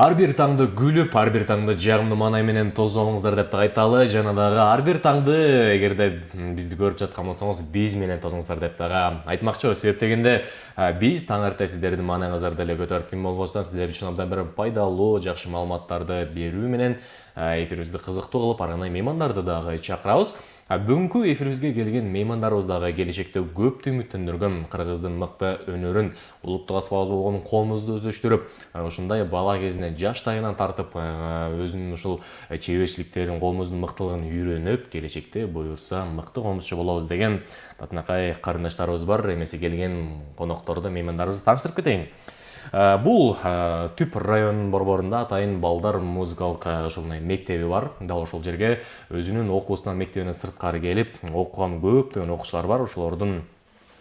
Ар бир таңды күлүп, ар бир таңды жагымдуу маанай менен тосуңуздар деп айталы. Жана дагы ар бир таңды эгерде бизди көрүп жаткан болсоңуз, биз менен тосуңуздар деп дагы айтмакчыбыз. Себеп дегенде биз таң эрте сиздердин маанайыңыздарды эле көтөрүп, ким болбостон сиздер үчүн абдан бир пайдалуу, жакшы маалыматтарды берүү менен эфирибизди кызыктуу кылып, ары кандай меймандарды дагы чакырабыз. Бүгүнкү эфирибизге келген меймандарыбыз дагы келечекте көптү үмүттөндүргөн Кыргыздын мыкты өнөрүн, улуттук аспабыз болгон коомузду өздөштүрүп, ушундай бала кезинен жаштайынан тартып, өзүнүн ушул чеберчиликтерин, коомубуздун мыктылыгын үйрөнүп, келечекте буюрса мыкты коомузчу болобуз деген татынакай карындаштарыбыз бар. Эмесе келген конокторду, меймандарыбызды тааныштырып кетейин. Бул Түп районунун борборунда Атайын балдар музыкалык ушундай мектеби бар. Дал ошол жерге өзүнүн окуусунан, мектебинен сырткары келип окуган көптөгөн окуучулар бар. Ошолордун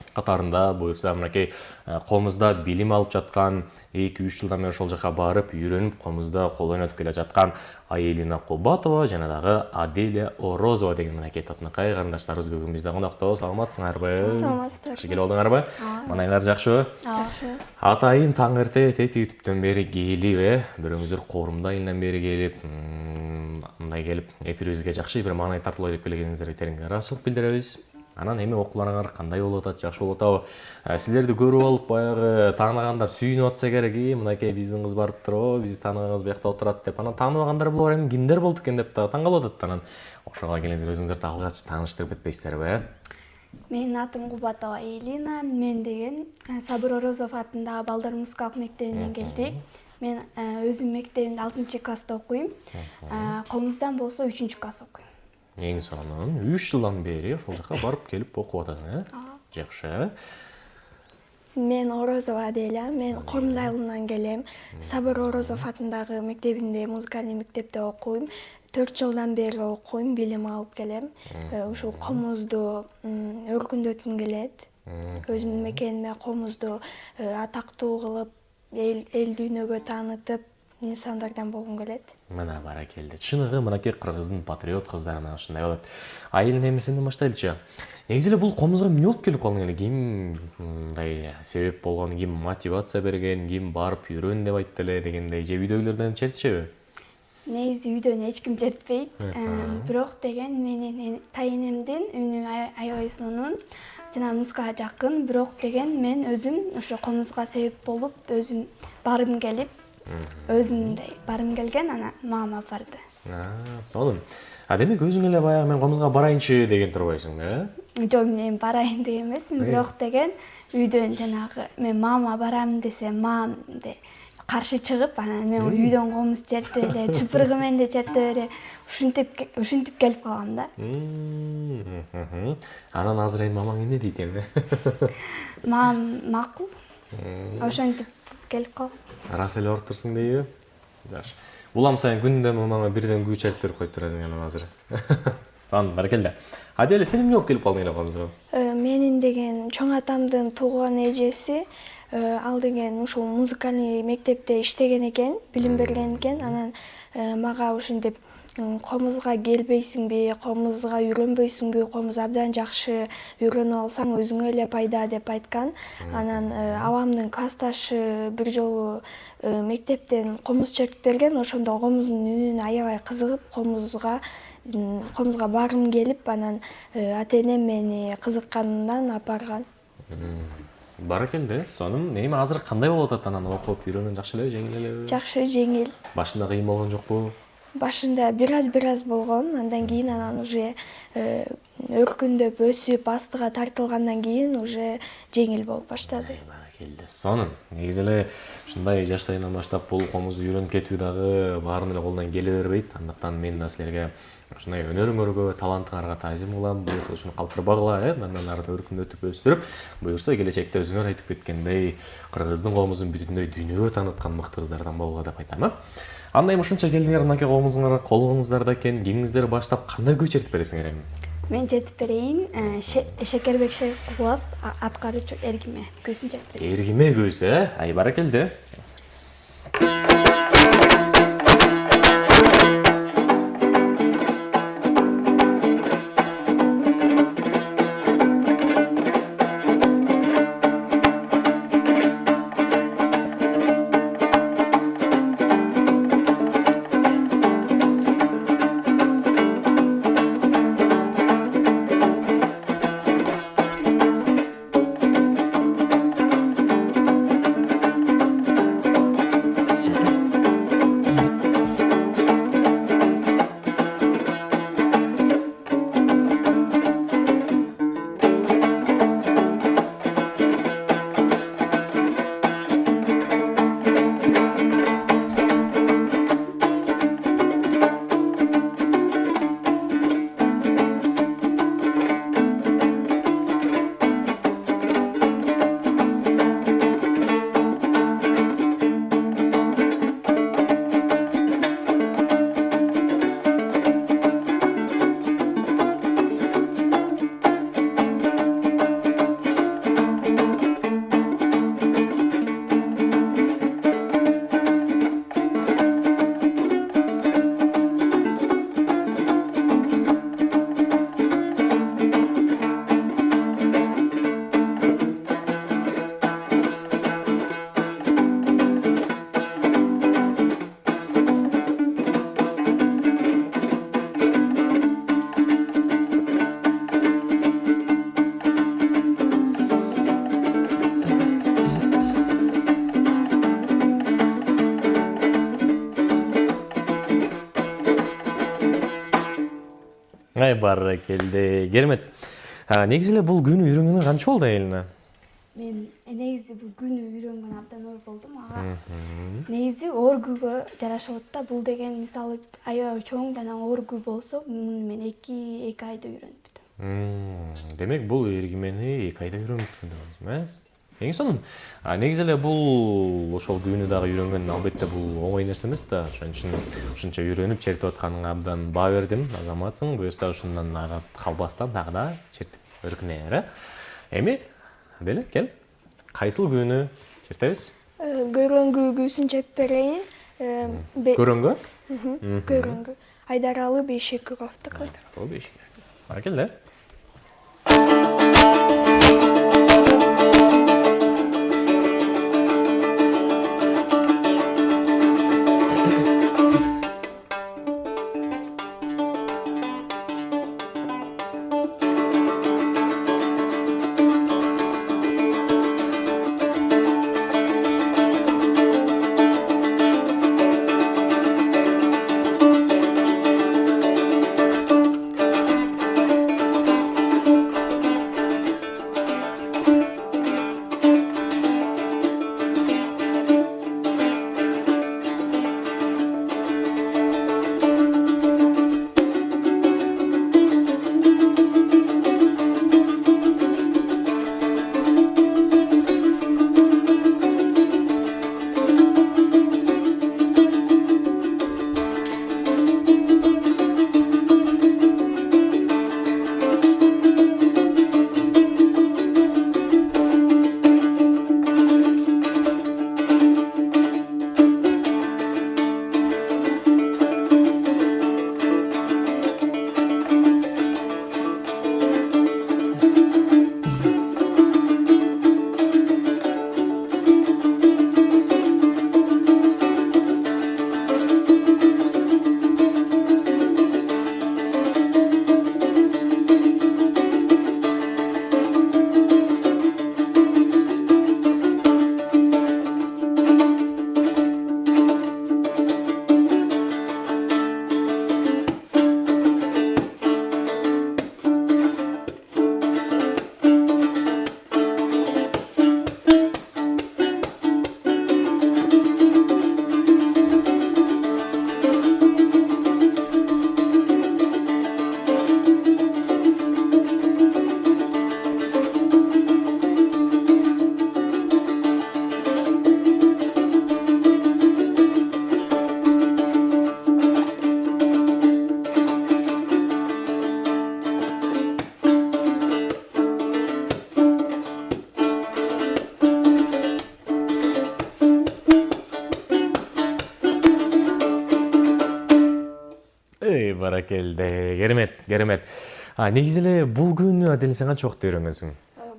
катарында буюрса мынакей коомузда билим алып жаткан, 2-3 жылдан бери ошол жака барып, үйрөнүп, коомузда кол ойнотуп келе жаткан Аэлина Кубатова жана дагы Аделия Орозова деген мынакей татынакай карындаштарыбыз бүгүн бизде конокто. Саламатсыңарбы? Саламатсыздар. Жакшы келип алдыңарбы? Маанайыңар жакшыбы? Жакшы. Атайын таң эрте тети түптөн бери келип, бирөөңүздөр Коорумда айынан бери келип, мындай келип эфирибизге жакшы бир маанай тартуулай деп келгениңиздерге терең ыраазычылык билдиребиз. Анан эми окууларыңар кандай болуп атат, жакшы болуп атабы? Силерди көрүп алып баягы тааныгандар сүйүнүп атса керек, мынакей биздин кыз барып туруп, биз тааныганыбыз биякта отурат деп. Анан тааныбагандар булар эми кимдер болду экен деп таң калып атат. Анан ошого келиңиздер, өзүңүздөрдү алгач тааныштырып кетпейсиздерби? Менин атым Кубатова Аэлина. Мен деген Сабыр Орозов атындагы балдар музыкалык мектебинен келдик. Мен өзүм мектебимде 6-класста окуйм. Комуздан болсо 3-класс окуйм. Эң сонун 3 жылдан бери ошол жака барып келип окуп атасың, Жакшы. Мен Орозова Аделя. Мен Коорумда айылынан келем. Сабыр Орозов атындагы мектебинде, музыкальный мектепте окуйм. 4 жылдан бери окуйм, билим алып келем. Ушул комузду өркүндөткүм келет. Өзүмдүн мекениме комузду атактуу кылып, эл дүйнөгө таанытып, инсандардан болгум келет. Мына баракелде. Чыныгы мынакей Кыргыздын патриот кыздарынан ушундай болот. Айыл эми сенден баштайлычы. Негизи эле бул комузга эмне болуп келип калдың эле? Ким мындай себеп болгон, ким мотивация берген, ким барып үйрөн деп айтты эле дегендей же үйдөгүлөрдөн чертишеби? Негизи үйдөн эч ким чертпейт. Бирок деген менин тайынемдин үнү аябай сонун жана музыкага жакын. Бирок деген мен өзүм ошо комузга себеп болуп, өзүм барым келип, өзүмдөй барым келген, анан мама барды. Сонун. Демек өзүң эле баягы мен комузга барайынчы деген турбайсың, Жок, мен барайын деген эмесмин. Бирок деген үйдөн жанагы мен мама барам десе, мам де каршы чыгып, анан мен үйдөн комуз чертип эле, чыпыргы менен эле чертип эле ушинтип келип калгам да. Анан азыр эми мамаң эмне дейт эми? Мам макул. Ошентип келип калгам. Рас эле барып турсуң дейби? Жакшы. Улам сайын күндө мамаңа бирден күү чертип берип коюп турасың анан азыр. Сан баракелде. Аделя, сен эмне болуп келип калдың эле комузга? Менин деген чоң атамдын тууган эжеси ал деген ушул музыкальный мектепте иштеген экен, билим берген экен. Анан мага ушинтип комузга келбейсиңби, комузга үйрөнбөйсүңбү, комуз абдан жакшы, үйрөнүп алсаң өзүңө эле пайда деп айткан. Анан абамдын классташы бир жолу мектептен комуз чертип берген, ошондо комуздун үнүнө аябай кызыгып, комузга баргым келип, анан ата-энем мени кызыкканымдан апарган. Баракелде, сонун. Эми азыр кандай болуп атат анан окуп, үйрөнүң жакшы элеби, жеңил элеби? Жакшы, жеңил. Башында кыйын болгон жокпу? Башында бир аз болгон, андан кийин анан уже өркүндөп, өсүп, астыга тартылгандан кийин уже жеңил болуп баштады. Баракелде, сонун. Негизи эле ушундай жаштайынан баштап бул комузду үйрөнүп кетүү дагы баарынын эле колунан келе бербейт. Андыктан мен да силерге ушундай өнөрүңөргө, талантыңарга таазим кылам. Буюрса ушуну калтырбагыла, мындан ары да өркүндөтүп өстүрүп, буюрса келечекте өзүңөр айтып кеткендей Кыргыздын коомузун бүтүндөй дүйнөгө тааныткан мыкты кыздардан болгула деп айтам. Анда эми ушунча келдиңер, мынакей коомузуңарга колуңуздарда экен, кимиңиздер баштап кандай күү чертип бересиңер эми? Мен чертип берейин. Шекербек Шейкулов аткаруучу эргиме күүсүн чертип берейин. Эргиме күүсү, Ай баракелде. Баракелде. Керемет. Негизи эле бул күнү үйрөнгөнү канча болду Элина? Мен негизи бул күнү үйрөнгөн абдан оор болдум. Ага. Негизи оор күүгө жарашып атат да. Бул деген мисалы аябай чоң жана оор күү болсо, муну мен 2 айда үйрөнүп бүттүм. Демек бул эргимени 2 айда үйрөнүп бүттүм, э? Эң сонун. Негизи эле бул ошол күнү дагы үйрөнгөн албетте бул оңой нерсе эмес да. Ошон үчүн ушунча үйрөнүп чертип атканыңа абдан баа бердим. Азаматсың. Буюрса ушундан ага калбастан дагы да чертип өркүнө, э? Эми деле кел. Кайсыл күнү чертебиз? Көрөнгү күүсүн чертип берейин. Көрөнгө? Көрөнгү. Айдаралы Бейшекуровдуку. Бул бешик. Баракелде. Баракелде. Керемет. Негизи эле бул күнү Адель сен канча убакытта үйрөнгөнсүң?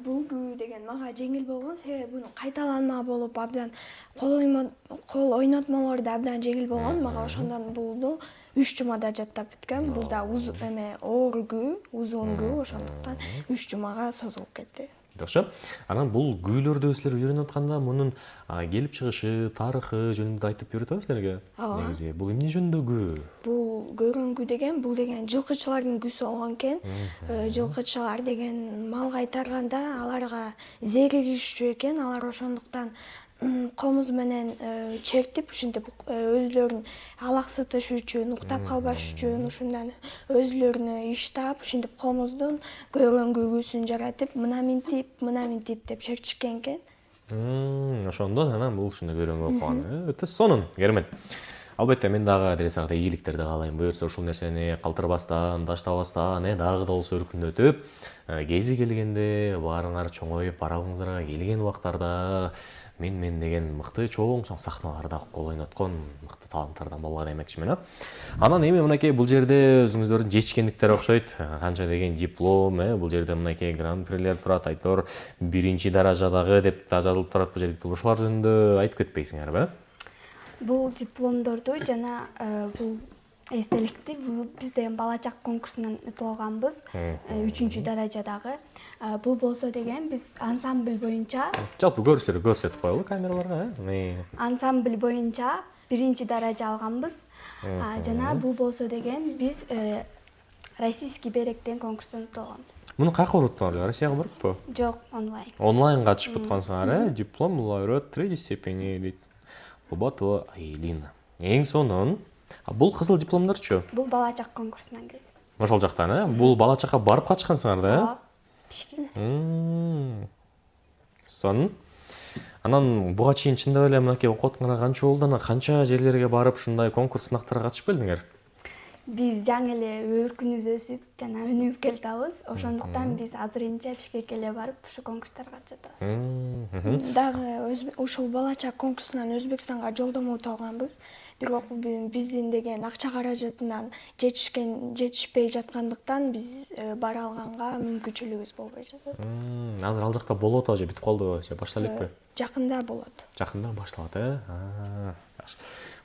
Бул күү деген мага жеңил болгон, себеби муну кайталанма болуп абдан кол ойнотмолору да абдан жеңил болгон. Мага ошондон булду 3 жумада жаттап бүткөм. Бул да оор күү, узун күү, ошондуктан 3 жумага созулуп кетти. Жакшы. Анан бул күүлөрдү силер үйрөнүп атканда мунун келип чыгышы, тарыхы жөнүндө айтып берет силерге? Негизи бул эмне жөнүндө күү? Бул көрөнгү деген, бул деген жылкычылардын күүсү болгон экен. Жылкычылар деген мал кайтарганда аларга зери киришчү экен. Алар ошондуктан комуз менен чертип, ушинтип өзүлөрүн алаксытыш үчүн, уктап калбаш үчүн ушундан өзүлөрүнө иштап, ушинтип комуздун көрөнгү күүсүн жаратып, мына минтип деп чертишкен экен. Ошондон анан бул ушундай көрөнгү болуп калган. Өтө сонун, керемет. Албетте мен дагы деле сага ийгиликтерди каалайм. Буюрса ушул нерсени калтырбастан, таштабастан, дагы да болсо өркүндөтүп, кези келгенде баарыңар чоңоюп барабыңыздарга келген убактарда мен деген мыкты чоң сахналарда кол ойноткон мыкты таланттардан болго демекчимин. Анан эми мынакей бул жерде өзүңүздөрдүн жетишкендиктер окшойт. Канча деген диплом, бул жерде мынакей гран-прилер турат, айтор 1-чи даражадагы деп да жазылып турат бул жерде. Ушулар жөнүндө айтып кетпейсиңерби? Бул дипломдорду жана бул эстеликти биз деген бала чак конкурсунан өтүп алганбыз. 3-чү даражадагы. Бул болсо деген биз ансамбль боюнча жалпы көрсөтүп коелу камераларга. Ансамбль боюнча 1-чи даража алганбыз. Жана бул болсо деген биз Российский берег деген конкурстан утуп алганбыз. Муну каяка уруттуңар? Россияга барыппы? Жок, онлайн. Онлайн катышып аткансыңар, диплом лауреат третьей степени дейт. Лобатова Айлина. Эң сонун. Бул кызыл дипломдорчу? Бул бала чак конкурсунан келген. Ошол жактан, Бул бала чакка барып катышкансыңар да, Сонун. Анан буга чейин чындап эле мынакей окуятканга канча болду, канча жерлерге барып ушундай конкурс сынактарга катышып келдиңер? Биз жаңы эле өркүнүбүз өсүп, жана өнүгүп келатабыз. Ошондуктан биз азырынча Бишкекке эле барып ушу конкурстарга катышып атабыз. Дагы ушул бала чак конкурсунан Өзбекстанга жолдомо утуп алганбыз. Бирок биздин деген акча каражатынан жетишпей жаткандыктан биз бара алганга мүмкүнчүлүгүбүз болбой жатат. Азыр ал жакта болуп атабы же бүтүп калдыбы, же баштала элекпи? Жакында болот. Жакында башталат, Жакшы.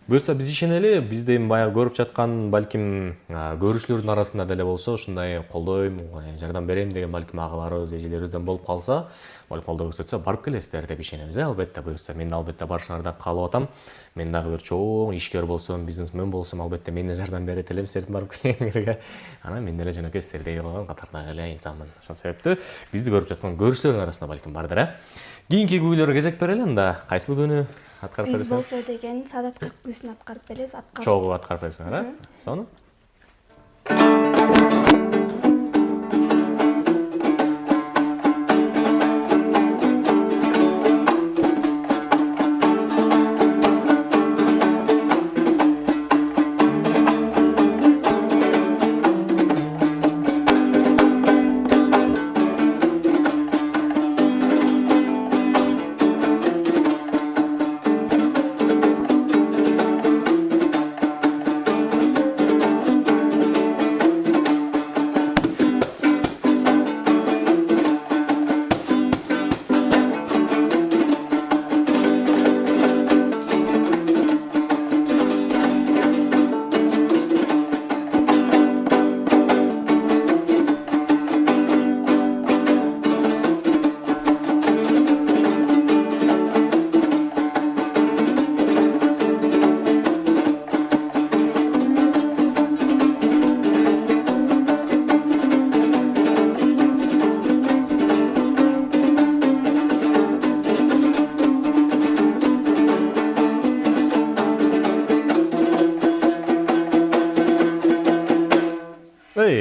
Буюрса биз ишенели, бизде эми баягы көрүп жаткан балким көрүүчүлөрдүн арасында деле болсо ушундай колдойм, жардам берем деген балким агаларыбыз, эжелерибизден болуп калса, балким колдоо көрсөтсө барып келесиздер деп ишенебиз, албетте. Буюрса мен албетте барышыңарды каалап атам. Мен дагы бир чоң ишкер болсом, бизнесмен болсом, албетте мен да жардам берет элем силердин барып келгениңерге. Анан мен деле жөнөкөй силердей калган катардагы эле инсанмын. Ошол себептүү бизди көрүп жаткан көрүүчүлөрдүн арасында балким бардыр, Кийинки күбөлөргө кезек берели анда. Кайсыл күнү аткарып Биз бересиңер? болсо деген Саадаттык күбөсүн аткарып беребиз. Чогуу аткарып берсиңер, Сонун.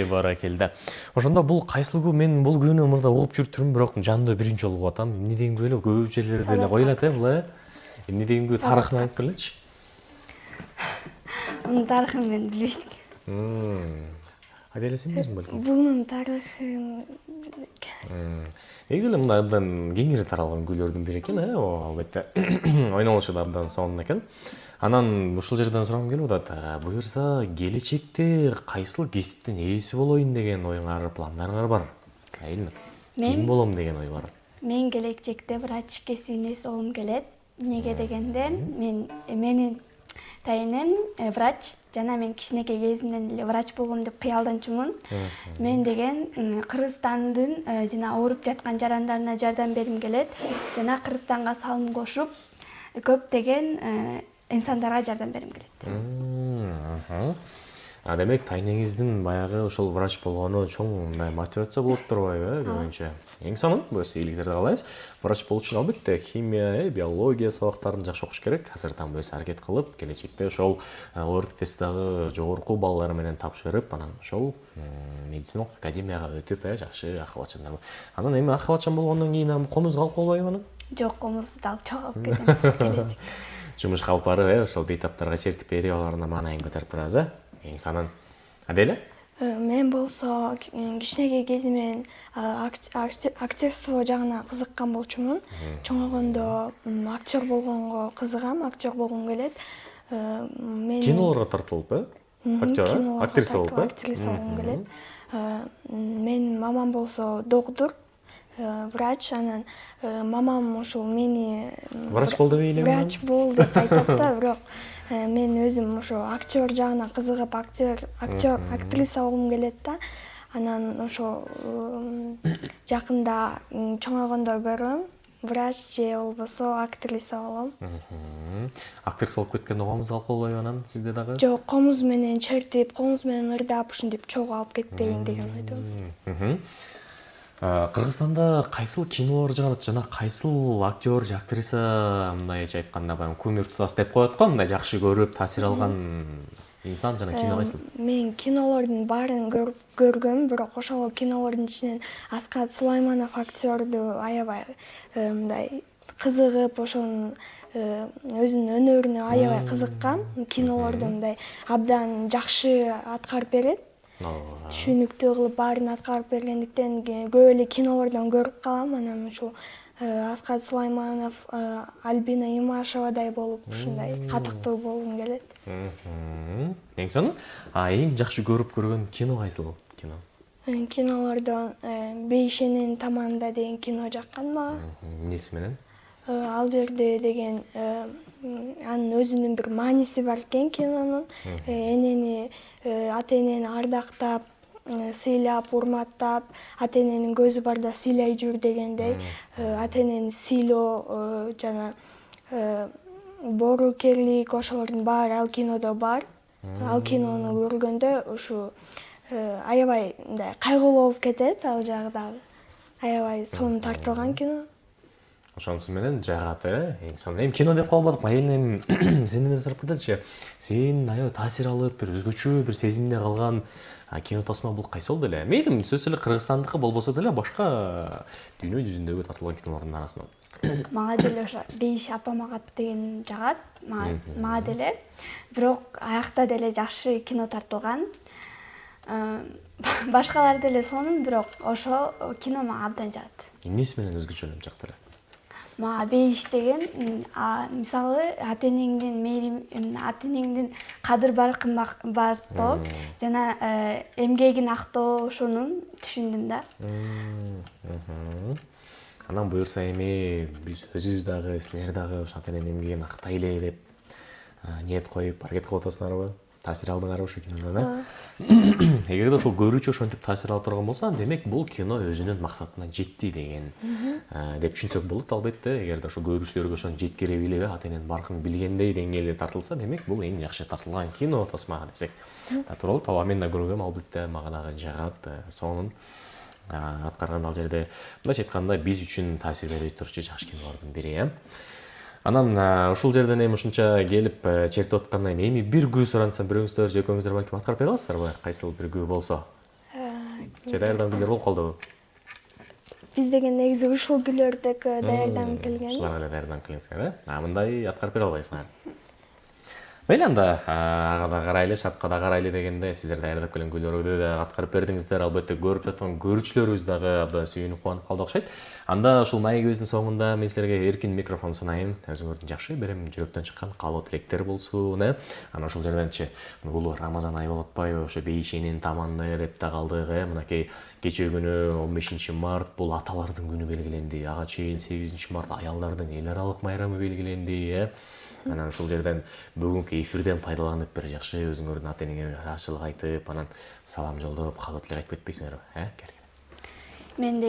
Баракелде. Ошондо бул кайсыл күн мен бул күнү мында угуп жүрүптүрмүн, бирок жандуу биринчи жолу угуп атам. Эмне деген күн эле көп жерлерде эле коюлат бул, Эмне деген күн тарыхын айтып берлечи. Мунун тарыхын мен билбейм. Айта элесиң эмнесиң балким? Бунун тарыхын Негизи эле мындай абдан кеңири таралган күйлөрдүн бири экен, албетте. Ойнолушу да абдан сонун экен. Анан ушул жерден сурагым келип атат. Буюрса, келечекте кайсыл кесиптин ээси болоюн деген оюңар, пландарыңар бар? Ким болом деген ой бар? Мен келечекте врач кесибин ээси болгум келет. Эмнеге дегенде, менин тайынем врач, жана мен кичинекей кезимден эле врач болгом деп кыялданчумун. Мен деген Кыргызстандын жана ооруп жаткан жарандарына жардам бергим келет, жана Кыргызстанга салым кошуп, көптөгөн инсандарга жардам бергим келет. Демек тайнеңиздин баягы ошол врач болгону чоң мындай мотивация болуп турбайбы, көбүнчө? Эң сонун, буюрса ийгиликтерди каалайбыз. Врач болуу үчүн албетте химия, биология сабактарын жакшы окуш керек. Азырдан буюрса аракет кылып, келечекте ошол ОРК тесттагы жогорку баллары менен тапшырып, анан ошол медициналык академияга өтүп, жакшы акыл-ачандар. Анан эми акыл-ачан болгондон кийин комуз калып калбайбы анан? Жок, комузду алып чыгып кетем. Жумуш калыптары ошол бейтаптарга чертип берип, аларына маанайын көтөрүп турабыз, Эң сонун. Аделе? Мен болсо кичинекей кезимден актерство жагына кызыккан болчумун. Чоңойгондо актер болгонго кызыгам, актер болгум келет. Кинолорго тартылып, Актер, актриса болуп, актриса болгум келет. Менин мамам болсо доктур, врач, анан мамам ошол мени врач бол деп эйлейм. Врач бол деп айтат да, бирок мен өзүм ошо актер жагына кызыгып, актриса болгум келет да. Анан ошо жакында чоңойгондо көрөм, врач же болбосо актриса болом. Актриса болуп кеткенде комуз алып болбойбу анан сизде дагы? Жок, комуз менен чертип, комуз менен ырдап ушинтип чогуу алып кетпейин деген ойдомун. Кыргызстанда кайсыл кинолор жагат жана кайсыл актер же актриса мындайча айтканда баягы кумир тутас деп коет го, мындай жакшы көрүп таасир алган инсан жана кино кайсыл? Мен кинолордун баарын көргөм, бирок ошол кинолордун ичинен Аскат Сулайманов актёрду аябай мындай кызыгып, ошонун өзүнүн өнөрүнө аябай кызыккам. Кинолордо мындай абдан жакшы аткарып берет. Түшүнүктүү кылып баарын аткарып бергендиктен көп эле кинолордон көрүп калам. Анан ушул Аскат Сулайманов, Альбина Имашевадай болуп ушундай катыктуу болгум келет. Эң сонун. Эң жакшы көрүп көргөн кино кайсыл кино? Кинолордон Бейшенин таманда деген кино жаккан мага. Эмнеси менен? Ал жерде деген анын өзүнүн бир мааниси бар экен кинонун. Энени ата энени ардактап, сыйлап, урматтап, ата эненин көзү барда сыйлай жүр дегендей, ата энени сыйлоо жана боорукерлик ошолордун баары ал кинодо бар. Ал кинону көргөндө ушу аябай мындай кайгылуу болуп кетет ал жагы дагы. Аябай сонун тартылган кино. Ошонусу менен жагат, эң сонун. Эми кино деп калбадык, эми сенден сурап кетечи. Сен аябай таасир алып, бир өзгөчө бир сезимде калган кино тасма бул кайсы болду эле? Мейлим, сөзсүз эле Кыргызстандыкы болбосо деле башка дүйнө жүзүндөгү тартылган кинолордун арасынан. Мага деле ошо Бейиш апамагат деген жагат. Мага деле. Бирок аякта деле жакшы кино тартылган. Башкалар деле сонун, бирок ошо кино мага абдан жагат. Эмнеси менен өзгөчөлөнүп жакты эле? Мага Бейиш деген мисалы ата энеңдин ата энеңдин кадыр барктоо жана эмгегин актоо ошонун түшүндүм да. Анан буюрса эми биз өзүбүз дагы, силер дагы ошо ата эненин эмгегин актайлы деп ниет коюп, аракет кылып атасыңарбы? Таасир алдыңарбы ошо кинодон, Эгерде ошол көрүүчү ошентип таасир ала турган болсо, демек бул кино өзүнүн максатына жетти деген деп түшүнсөк болот албетте. Эгерде ошо көрүүчүлөргө ошону жеткире билип, ата эненин баркын билгендей деңгээлде тартылса, демек бул эң жакшы тартылган кино тасма десек туура болот. Ооба, мен да көргөм, албетте мага дагы жагат, сонун аткарган ал жерде. Мындайча айтканда биз үчүн таасир берип турчу жакшы кинолордун бири, Анан ушул жерден эми ушунча келип чертип аткандан эми бир күү сурансам, бирөөңүздөр же экөөңүздөр балким аткарып бере аласыздарбы? Кайсыл бир күү болсо? Же даярданып болуп калдыбы? Биз деген негизи ушул күлөрдүкү даярданып келгенбиз. Ушулар эле даярданып келгенсиңер, мындай аткарып бере албайсыңар. Мейли, анда ага да карайлы, шапка да карайлы дегенде сиздер даярдап келген күйлөрдү да аткарып бердиңиздер. Албетте көрүп жаткан көрүүчүлөрүбүз дагы абдан сүйүнүп кубанып калды окшойт. Анда ушул маегибиздин соңунда мен силерге эркин микрофон сунайын. Өзүңөрдүн жакшы берем жүрөктөн чыккан каалоо тилектер болсун, Анан ушул жерденчи улуу Рамазан айы болуп атпайбы? Ошо Бейишенин таманда деп да калдык, Мынакей кечээ күнү 15-март бул аталардын күнү белгиленди. Ага чейин 8-март аялдардын эл аралык майрамы белгиленди, Анан ушул жерден бүгүнкү эфирден пайдаланып бир жакшы өзүңөрдүн ата энеңерге ыраазычылык айтып, анан салам жолдоп, каалоо тилек айтып кетпейсиңерби? Мен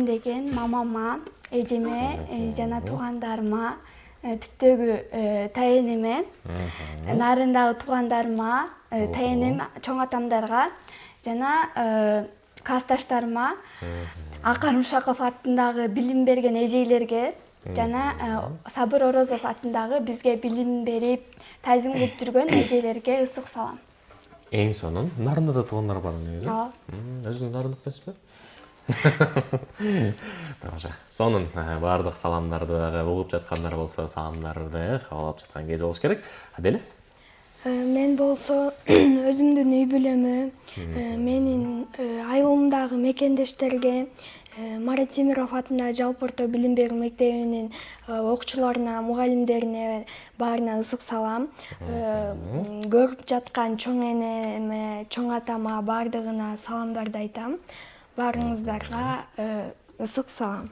деген мамама, эжеме жана туугандарыма, түптөгү тайенеме, нарындагы туугандарыма, тайенем, чоң атамдарга жана классташтарыма, Акан Ушаков атындагы билим берген эжейлерге жана Сабыр Орозов атындагы бизге билим берип, тазим кылып жүргөн эжелерге ысык салам. Эң сонун. Нарында да туугандар бар негизи. Өзүңүз нарындык эмеспи? Тамаша. Сонун. Баардык саламдарды дагы угуп жаткандар болсо, саламдарды кабыл алып жаткан кез болуш керек. Аделе? Мен болсо өзүмдүн үй бүлөмө, менин айылымдагы мекендештерге, Марат Темиров атындагы жалпы орто билим берүү мектебинин окуучуларына, мугалимдерине баарына ысык салам. Көрүп жаткан чоң энеме, чоң атама баардыгына саламдарды айтам. Баарыңыздарга ысык салам.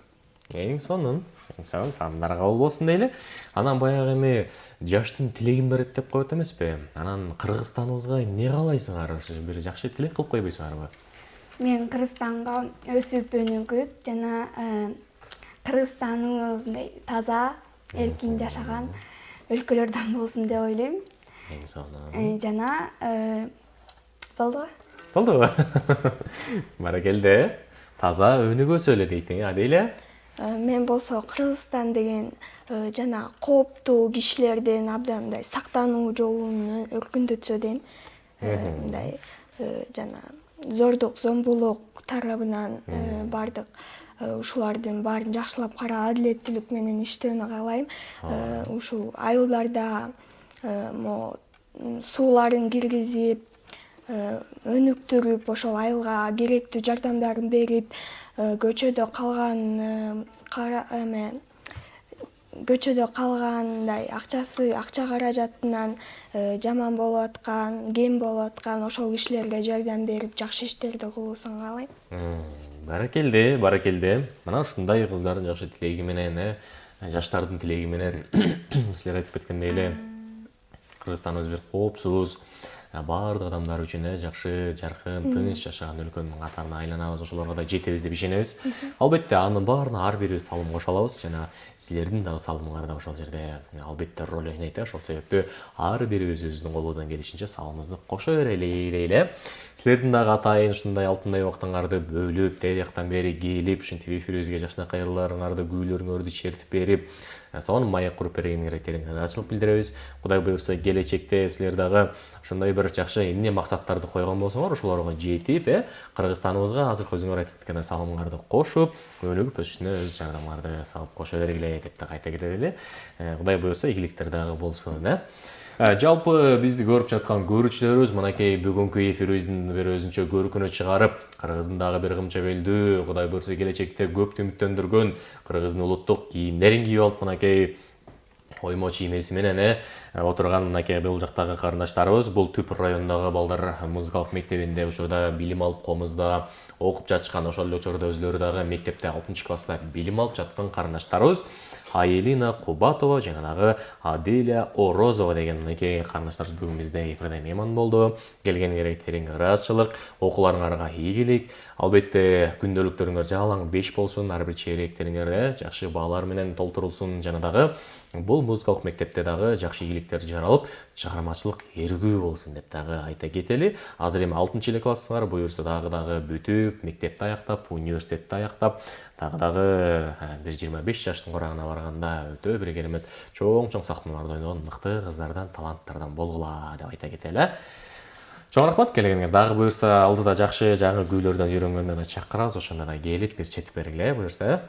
Эң сонун. Саламдар кабыл болсун дейли. Анан баягы эми жаштын тилегин берет деп коет эмеспи? Анан Кыргызстаныбызга эмне каалайсыңар? Бир жакшы тилек кылып койбойсуңарбы? Мен Кыргызстанга өсүп өнүгүп жана Кыргызстаныбыз мындай таза, эркин жашаган өлкөлөрдөн болсун деп ойлойм. Эң сонун. Жана болдубу? Болдубу? Баракелде. Таза өнүгө сөйлө дейтиң, Адиля. Мен болсо Кыргызстан деген жана кооптуу кишилерден абдан мындай сактануу жолун өркүндөтсө дейм. Мындай жана зордук, зомбулук тарабынан бардык ушулардын баарын жакшылап карап адилеттүүлүк менен иштөөнү каалайм. Ушул айылдарда могу сууларын киргизип, өнүктүрүп, ошол айылга керектүү жардамдарын берип, көчөдө калгандай акча каражатынан жаман болуп аткан, кем болуп аткан ошол кишилерге жардам берип, жакшы иштерди кылуусун каалайм. Баракелде, баракелде. Мына ушундай кыздардын жакшы тилеги менен, жаштардын тилеги менен силер айтып кеткендей эле Кыргызстаныбыз бир коопсуз, баардык адамдар үчүн жакшы, жаркын, тынч жашаган өлкөнүн катарына айланабыз, ошолорго да жетебиз деп ишенебиз. Албетте анын баарына ар бирибиз салым кошо алабыз жана силердин дагы салымыңар да ошол жерде албетте роль ойнойт. Ошол себептүү ар бирибиз өзүбүздүн колубуздан келишинче салымыбызды кошо берели дейли. Силердин дагы атайын ушундай алтындай убактыңарды бөлүп, тияктан бери келип, ушинтип эфирибизге жакшынакай ырларыңарды, күүлөрүңөрдү чертип берип, сонун маек куруп бергениңерге терең ыраазычылык билдиребиз. Кудай буюрса, келечекте силер дагы ушундай бир жакшы эмне максаттарды койгон болсоңор, ошолорго жетип, Кыргызстаныбызга азыркы өзүңөр айтып кеткен салымыңарды кошуп, өнүгүп өсүшүнө өз жардамыңарды салып кошо бергиле деп да кайта кетели. Кудай буюрса, ийгиликтер дагы болсун. Жалпы бизди көрүп жаткан көрүүчүлөрүбүз мынакей бүгүнкү эфирибиздин бир өзүнчө көркүнө чыгарып, Кыргыздын дагы бир кымча белдүү, Кудай буюрса келечекте көптү үмүттөндүргөн Кыргыздын улуттук кийимдерин кийип алып мынакей оймо чиймеси менен отурган мынакей бул жактагы карындаштарыбыз, бул Түп районундагы балдар музыкалык мектебинде учурда билим алып, комузда окуп жатышкан, ошол эле учурда өзүлөрү дагы мектепте 6-класста билим алып жаткан карындаштарыбыз Аелина Кубатова жана дагы Аделя Орозова деген мынакей карындаштарыбыз бүгүн бизде эфирде мейман болду. Келгениңерге терең ыраазычылык, окууларыңарга ийгилик. Албетте күндөлүктөрүңөр жалаң 5 болсун, ар бир чейректериңерде жакшы баалар менен толтурулсун жана дагы бул музыкалык мектепте дагы жакшы ийгиликтер жаралып, чыгармачылык эргүү болсун деп дагы айта кетели. Азыр эми 6-классыңар буюрса дагы бүтүп, мектепти аяктап, университетти аяктап, дагы бир 25 жаштын курагына барганда өтө бир керемет чоң сахналарда ойногон мыкты кыздардан, таланттардан болгула деп айта кетели. Чоң рахмат келгениңер. Дагы буюрса алдыда жакшы жаңы күүлөрдөн үйрөнгөндө да чакырабыз, ошондо да келип бир четип бергиле буюрса.